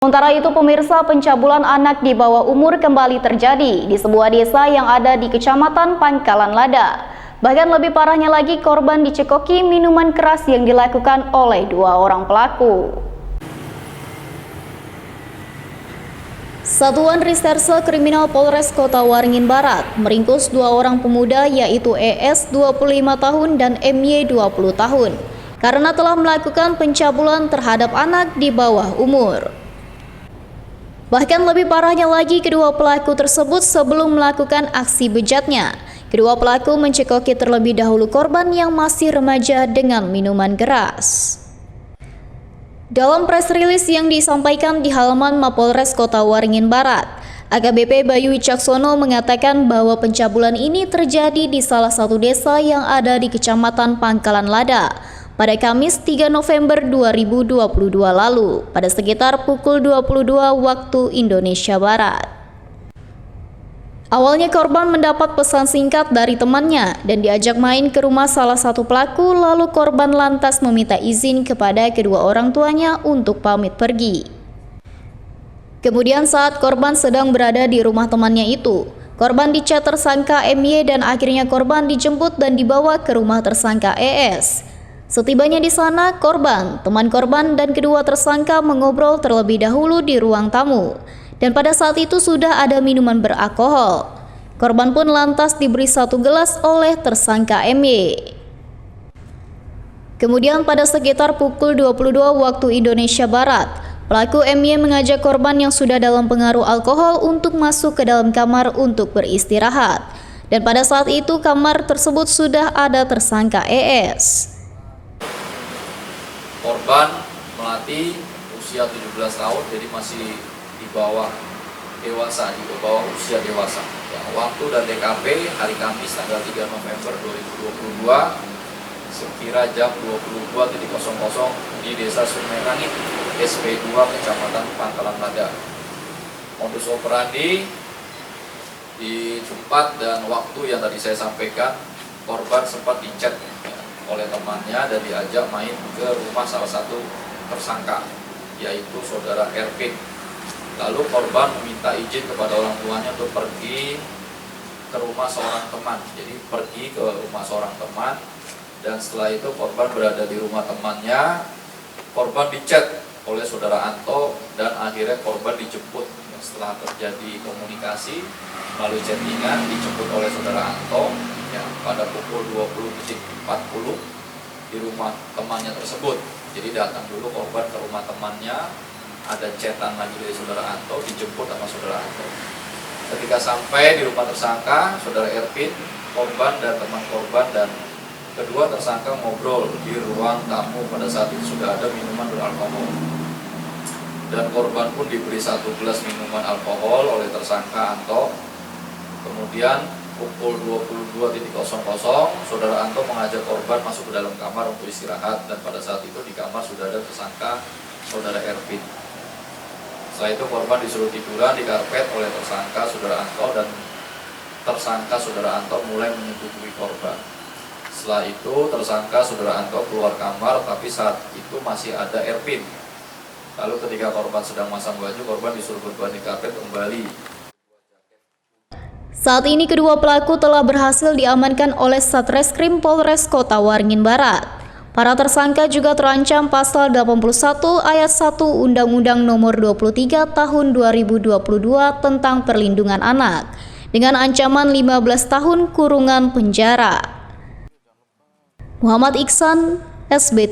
Sementara itu, pemirsa, pencabulan anak di bawah umur kembali terjadi di sebuah desa yang ada di Kecamatan Pangkalan Lada. Bahkan lebih parahnya lagi, korban dicekoki minuman keras yang dilakukan oleh dua orang pelaku. Satuan Reserse Kriminal Polres Kota Waringin Barat meringkus dua orang pemuda, yaitu ES 25 tahun dan MY 20 tahun karena telah melakukan pencabulan terhadap anak di bawah umur. Bahkan lebih parahnya lagi, kedua pelaku tersebut sebelum melakukan aksi bejatnya, kedua pelaku mencekoki terlebih dahulu korban yang masih remaja dengan minuman keras. Dalam press release yang disampaikan di halaman Mapolres Kota Waringin Barat, AKBP Bayu Wicaksono mengatakan bahwa pencabulan ini terjadi di salah satu desa yang ada di Kecamatan Pangkalan Lada pada Kamis 3 November 2022 lalu pada sekitar pukul 22 waktu Indonesia Barat. Awalnya korban mendapat pesan singkat dari temannya dan diajak main ke rumah salah satu pelaku, lalu korban lantas meminta izin kepada kedua orang tuanya untuk pamit pergi. Kemudian saat korban sedang berada di rumah temannya itu, korban dicat tersangka MY dan akhirnya korban dijemput dan dibawa ke rumah tersangka ES. Setibanya di sana, korban, teman korban, dan kedua tersangka mengobrol terlebih dahulu di ruang tamu. Dan pada saat itu sudah ada minuman beralkohol. Korban pun lantas diberi satu gelas oleh tersangka MY. Kemudian pada sekitar pukul 22 waktu Indonesia Barat, pelaku MY mengajak korban yang sudah dalam pengaruh alkohol untuk masuk ke dalam kamar untuk beristirahat. Dan pada saat itu kamar tersebut sudah ada tersangka ES. Korban melati usia 17 tahun, jadi masih di bawah dewasa, di bawah usia dewasa. Ya, waktu dan TKP hari Kamis tanggal 3 November 2022 sekira jam 22.00 di Desa Sumerangit, SP2 Kecamatan Pangkalan Lada. Modus operandi di tempat dan waktu yang tadi saya sampaikan, korban sempat dichat oleh temannya dan diajak main ke rumah salah satu tersangka, yaitu saudara Ervin. Lalu korban meminta izin kepada orang tuanya untuk pergi ke rumah seorang teman. Jadi pergi ke rumah seorang teman, dan setelah itu korban berada di rumah temannya. Korban dicat oleh saudara Anto dan akhirnya korban dijemput. Setelah terjadi komunikasi melalui chattingan, dijemput oleh saudara Anto ya, pada pukul 20.40 di rumah temannya tersebut. Jadi datang dulu korban ke rumah temannya, ada chatan lagi dari saudara Anto, dijemput sama saudara Anto. Ketika sampai di rumah tersangka, saudara Ervin, korban dan teman korban dan kedua tersangka ngobrol di ruang tamu. Pada saat itu sudah ada minuman beralkohol, dan korban pun diberi satu gelas minuman alkohol oleh tersangka Anto. Kemudian pukul 22.00 saudara Anto mengajak korban masuk ke dalam kamar untuk istirahat, dan pada saat itu di kamar sudah ada tersangka saudara Ervin. Setelah itu korban disuruh tiduran di karpet oleh tersangka saudara Anto, dan tersangka saudara Anto mulai menyetujui korban. Setelah itu tersangka saudara Anto keluar kamar, tapi saat itu masih ada Ervin. Lalu ketika korban sedang masang baju, korban disuruh berbaring di karpet kembali. Saat ini kedua pelaku telah berhasil diamankan oleh Satreskrim Polres Kota Waringin Barat. Para tersangka juga terancam pasal 81 ayat 1 Undang-Undang Nomor 23 Tahun 2022 tentang Perlindungan Anak dengan ancaman 15 tahun kurungan penjara. Muhammad Iksan, SBT.